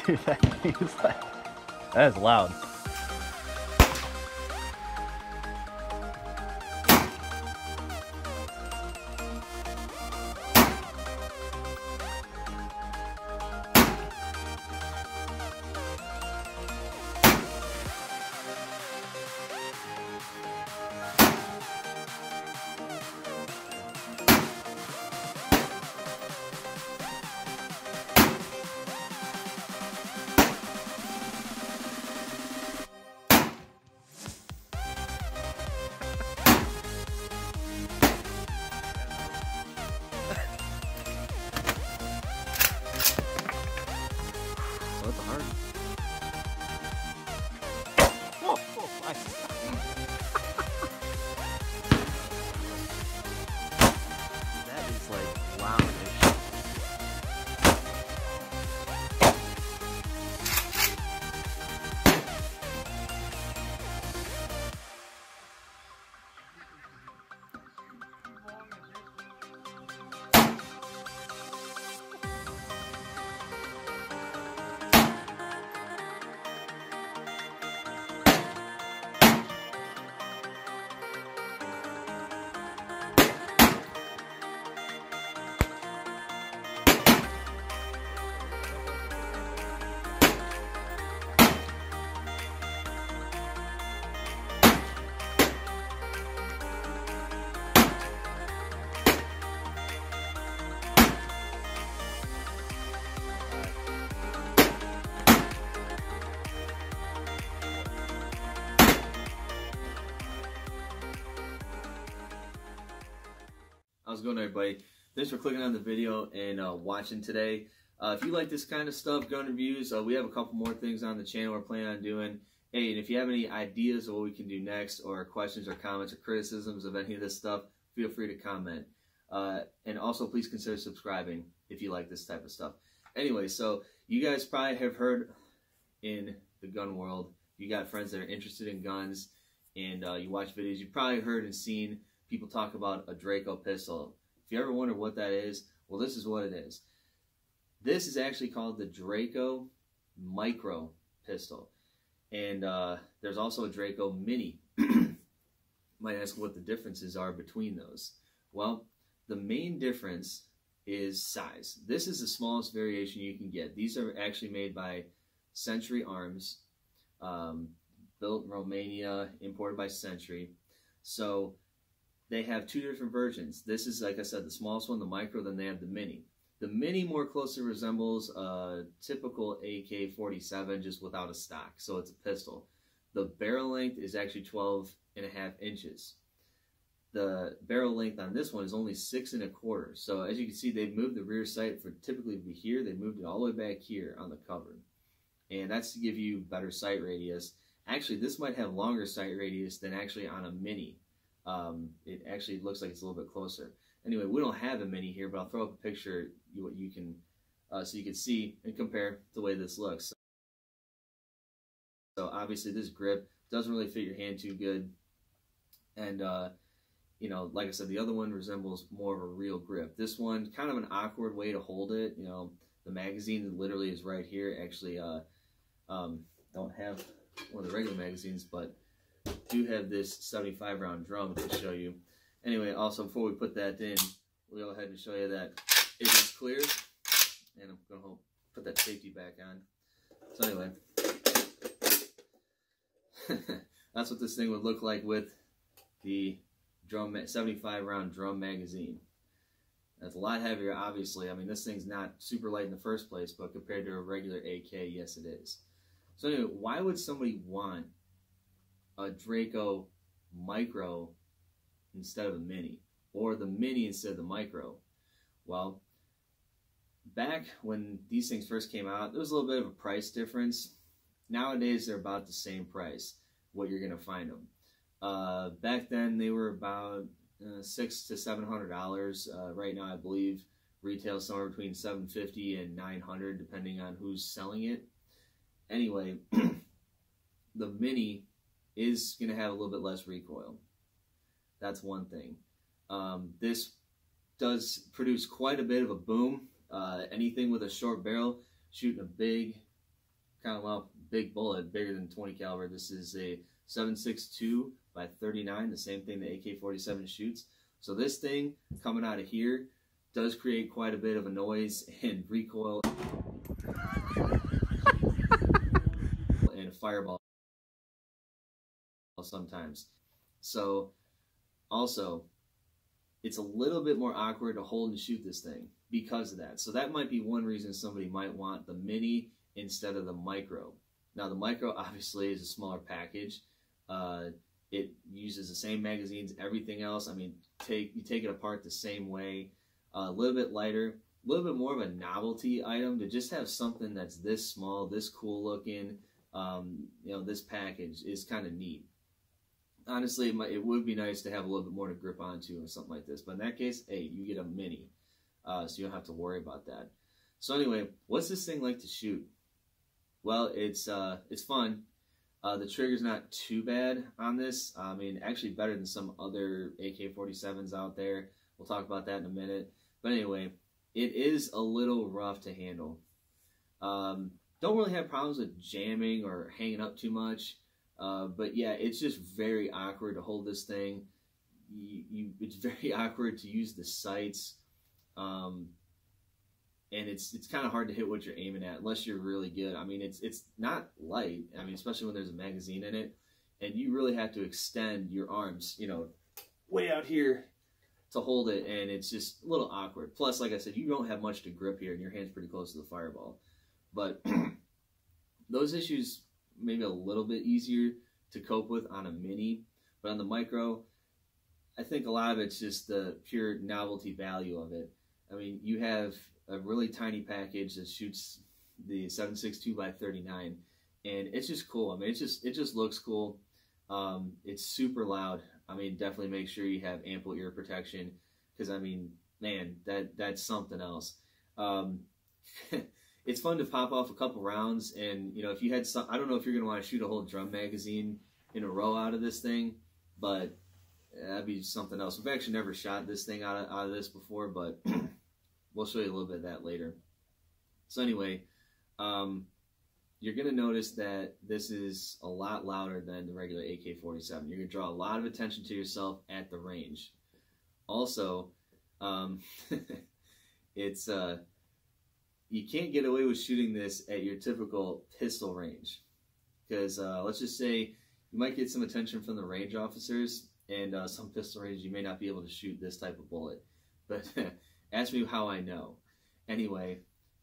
Dude, that thing is like, that is loud. Oh, that's hard. Oh, my. That is like loud-ish. How's it going, everybody? Thanks for clicking on the video and watching today. If you like this kind of stuff, gun reviews, we have a couple more things on the channel we're planning on doing. Hey, and if you have any ideas of what we can do next, or questions or comments or criticisms of any of this stuff, feel free to comment. And also, please consider subscribing if you like this type of stuff. Anyway, so you guys probably have heard in the gun world, you got friends that are interested in guns, and you watch videos, you've probably heard and seen people talk about a Draco pistol. If you ever wonder what that is, well, this is what it is. This is actually called the Draco Micro Pistol. And there's also a Draco Mini. Might ask what the differences are between those. Well, the main difference is size. This is the smallest variation you can get. These are actually made by Century Arms, built in Romania, imported by Century. So they have two different versions. This is, like I said, the smallest one, the micro, then they have the mini. The mini more closely resembles a typical AK-47, just without a stock, so it's a pistol. The barrel length is actually 12.5 inches. The barrel length on this one is only 6 1/4. So as you can see, they've moved the rear sight for typically to be here. They moved it all the way back here on the cover. And that's to give you better sight radius. Actually, this might have longer sight radius than actually on a mini. It actually looks like it's a little bit closer. Anyway, we don't have a mini here, but I'll throw up a picture you can so you can see and compare the way this looks. So obviously this grip doesn't really fit your hand too good, and you know, like I said, the other one resembles more of a real grip. This one, kind of an awkward way to hold it. You know, the magazine literally is right here. Actually, don't have one of the regular magazines, but do have this 75 round drum to show you. Anyway, also before we put that in, we'll go ahead and show you that it is clear, and I'm going to put that safety back on. So anyway, that's what this thing would look like with the drum 75 round drum magazine. That's a lot heavier, obviously. I mean, this thing's not super light in the first place, but compared to a regular AK, yes it is. So anyway, why would somebody want a Draco Micro instead of a Mini, or the Mini instead of the Micro? Well, back when these things first came out, there was a little bit of a price difference. Nowadays, they're about the same price, what you're going to find them. Back then, they were about $600 to $700. Right now, I believe retail somewhere between $750 and $900, depending on who's selling it. Anyway, the Mini is going to have a little bit less recoil. That's one thing. This does produce quite a bit of a boom. Anything with a short barrel shooting a big kind of, well, big bullet, bigger than 20 caliber. This is a 7.62 by 39, the same thing the AK-47 shoots. So this thing coming out of here does create quite a bit of a noise and recoil and a fireball sometimes. So also, it's a little bit more awkward to hold and shoot this thing because of that. So that might be one reason somebody might want the mini instead of the micro. Now the micro obviously is a smaller package. It uses the same magazines, everything else. I mean, you take it apart the same way. A little bit lighter, a little bit more of a novelty item to just have something that's this small, this cool looking. This package is kind of neat. Honestly, it would be nice to have a little bit more to grip onto or something like this. But in that case, hey, you get a mini, so you don't have to worry about that. So anyway, what's this thing like to shoot? Well, it's fun. The trigger's not too bad on this. I mean, actually better than some other AK-47s out there. We'll talk about that in a minute. But anyway, it is a little rough to handle. Don't really have problems with jamming or hanging up too much. But yeah, it's just very awkward to hold this thing. It's very awkward to use the sights. And it's kind of hard to hit what you're aiming at unless you're really good. I mean, it's not light. I mean, especially when there's a magazine in it, and you really have to extend your arms, way out here to hold it, and it's just a little awkward. Plus, like I said, you don't have much to grip here, and your hand's pretty close to the fireball. But those issues maybe a little bit easier to cope with on a mini, but on the micro, I think a lot of it's just the pure novelty value of it. I mean, you have a really tiny package that shoots the 7.62 by 39, and it's just cool. I mean, it just looks cool. It's super loud. I mean, definitely make sure you have ample ear protection, because I mean, man, that's something else. It's fun to pop off a couple rounds, and if you had some, I don't know if you're gonna want to shoot a whole drum magazine in a row out of this thing, but that'd be something else. We've actually never shot this thing out of this before, but we'll show you a little bit of that later. So anyway, you're gonna notice that this is a lot louder than the regular AK-47. You're gonna draw a lot of attention to yourself at the range. Also, it's you can't get away with shooting this at your typical pistol range, because let's just say you might get some attention from the range officers, and some pistol ranges you may not be able to shoot this type of bullet. But ask me how I know. Anyway,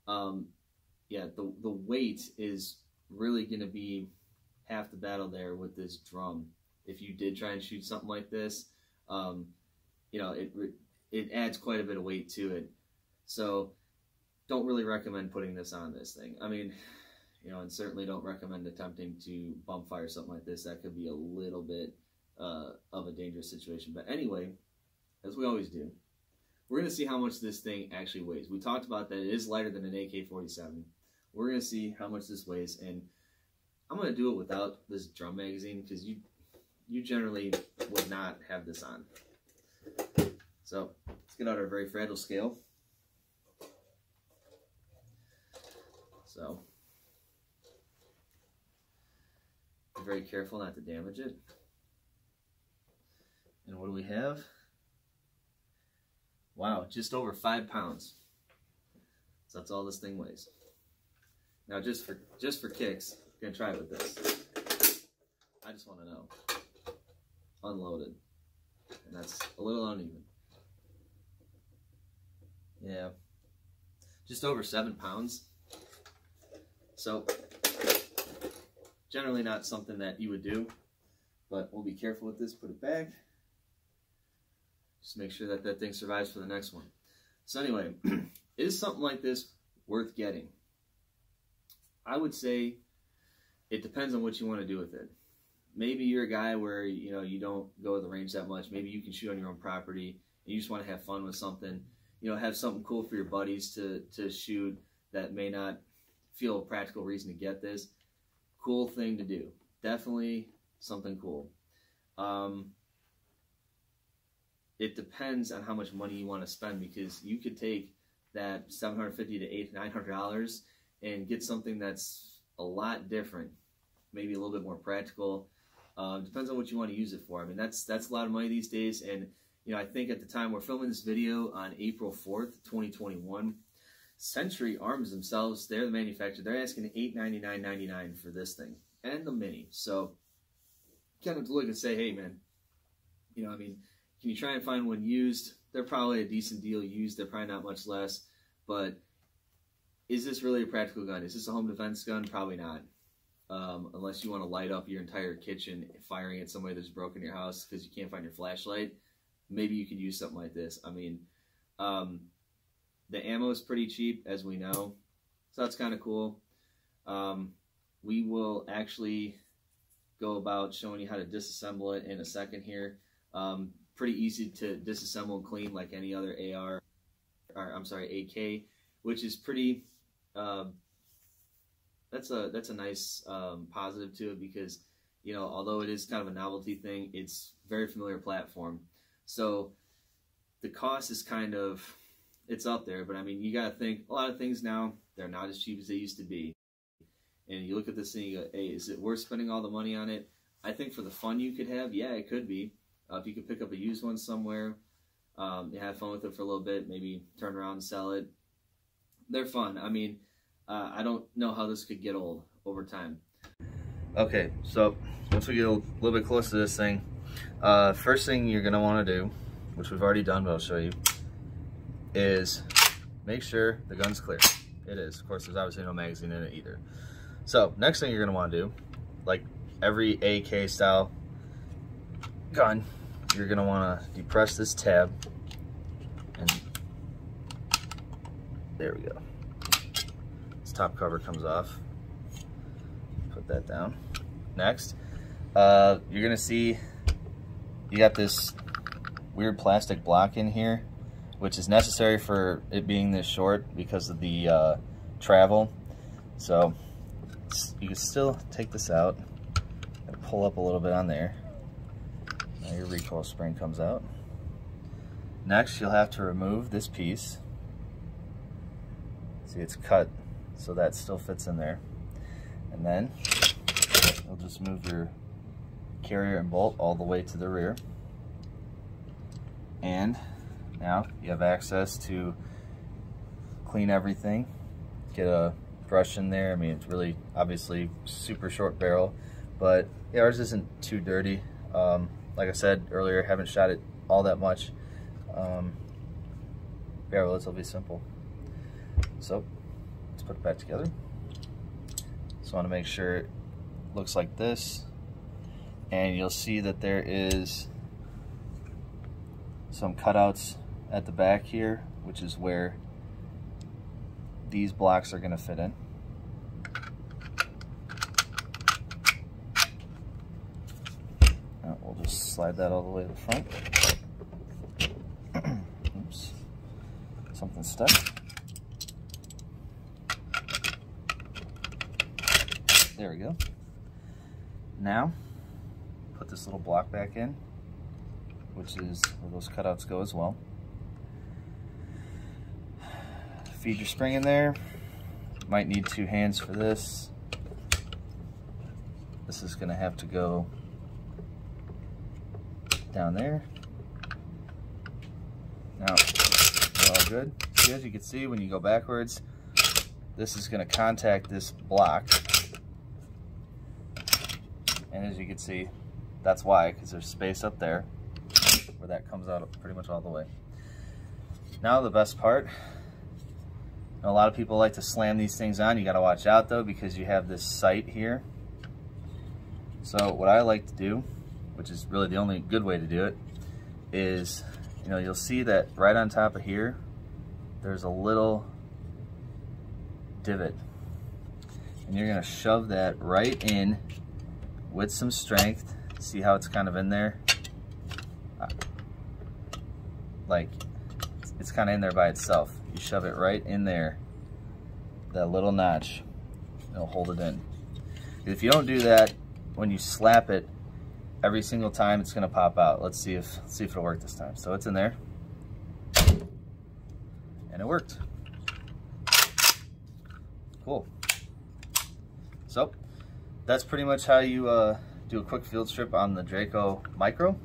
yeah, the weight is really going to be half the battle there with this drum. If you did try and shoot something like this, it adds quite a bit of weight to it. So don't really recommend putting this on this thing. I mean, and certainly don't recommend attempting to bump fire something like this. That could be a little bit of a dangerous situation. But anyway, as we always do, we're going to see how much this thing actually weighs. We talked about that it is lighter than an AK-47. We're going to see how much this weighs, and I'm going to do it without this drum magazine, because you generally would not have this on. So let's get out our very fragile scale. So be very careful not to damage it. And what do we have? Wow, just over 5 pounds. So that's all this thing weighs. Now, just for kicks, I'm gonna try it with this. I just want to know. Unloaded, and that's a little uneven. Yeah, just over 7 pounds. So generally not something that you would do, but we'll be careful with this. Put it back. Just make sure that that thing survives for the next one. So anyway, is something like this worth getting? I would say it depends on what you want to do with it. Maybe you're a guy where you don't go to the range that much. Maybe you can shoot on your own property and you just want to have fun with something. Have something cool for your buddies to shoot that may not feel a practical reason to get this. Cool thing to do. Definitely something cool. It depends on how much money you want to spend, because you could take that $750 to $900 and get something that's a lot different, maybe a little bit more practical. Depends on what you want to use it for. I mean, that's a lot of money these days. And, you know, I think at the time we're filming this video on April 4th, 2021, Century Arms themselves, they're the manufacturer. They're asking $899.99 for this thing and the Mini. So kind of look and say, hey, man, you know, I mean, can you try and find one used? They're probably a decent deal used. They're probably not much less. But is this really a practical gun? Is this a home defense gun? Probably not. Unless you want to light up your entire kitchen firing at somebody that's broken your house because you can't find your flashlight. Maybe you could use something like this. I mean, the ammo is pretty cheap, as we know. So that's kind of cool. We will actually go about showing you how to disassemble it in a second here. Pretty easy to disassemble and clean like any other AK, which is pretty, that's a nice positive to it because, you know, although it is kind of a novelty thing, it's very familiar platform. So the cost is kind of, it's up there, but I mean, you got to think a lot of things now, they're not as cheap as they used to be. And you look at this thing, you go, hey, is it worth spending all the money on it? I think for the fun you could have, yeah, it could be. If you could pick up a used one somewhere, you have fun with it for a little bit, maybe turn around and sell it. They're fun. I mean, I don't know how this could get old over time. Okay, so once we get a little bit closer to this thing, first thing you're going to want to do, which we've already done, but I'll show you, is make sure the gun's clear. It is. Of course, there's obviously no magazine in it either. So next thing you're going to want to do, like every AK style gun, you're going to want to depress this tab, and there we go. This top cover comes off. Put that down. Next, you're going to see you got this weird plastic block in here, which is necessary for it being this short because of the travel. So you can still take this out and pull up a little bit on there. Now your recoil spring comes out. Next, you'll have to remove this piece. See, it's cut, so that still fits in there. And then you'll just move your carrier and bolt all the way to the rear. And now you have access to clean everything. Get a brush in there. I mean, it's really obviously super short barrel, but yeah, ours isn't too dirty. Like I said earlier, haven't shot it all that much. Yeah, relatively simple. So let's put it back together. Just want to make sure it looks like this, and you'll see that there is some cutouts at the back here, which is where these blocks are going to fit in. Now we'll just slide that all the way to the front. Oops, something stuck. There we go. Now put this little block back in, which is where those cutouts go as well. Feed your spring in there. Might need 2 hands for this. This is going to have to go down there. Now, we're all good. See, as you can see, when you go backwards, this is going to contact this block. And as you can see, that's why, because there's space up there where that comes out pretty much all the way. Now the best part, a lot of people like to slam these things on. You got to watch out though, because you have this sight here. So what I like to do, which is really the only good way to do it, is, you know, you'll see that right on top of here, there's a little divot. And you're going to shove that right in with some strength. See how it's kind of in there? Like, it's kind of in there by itself. You shove it right in there, that little notch, it'll hold it in. If you don't do that, when you slap it, every single time it's going to pop out. Let's see if it'll work this time. So it's in there, and it worked. Cool. So that's pretty much how you do a quick field strip on the Draco Micro,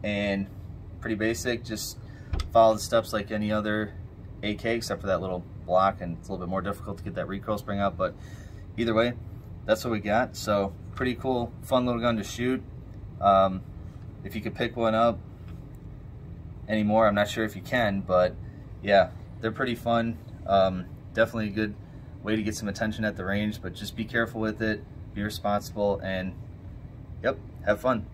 and pretty basic. Just follow the steps like any other AK, except for that little block, and it's a little bit more difficult to get that recoil spring out, but either way, that's what we got. So pretty cool, fun little gun to shoot. If you could pick one up anymore, I'm not sure if you can, but yeah, they're pretty fun. Definitely a good way to get some attention at the range, but just be careful with it, be responsible, and yep, have fun.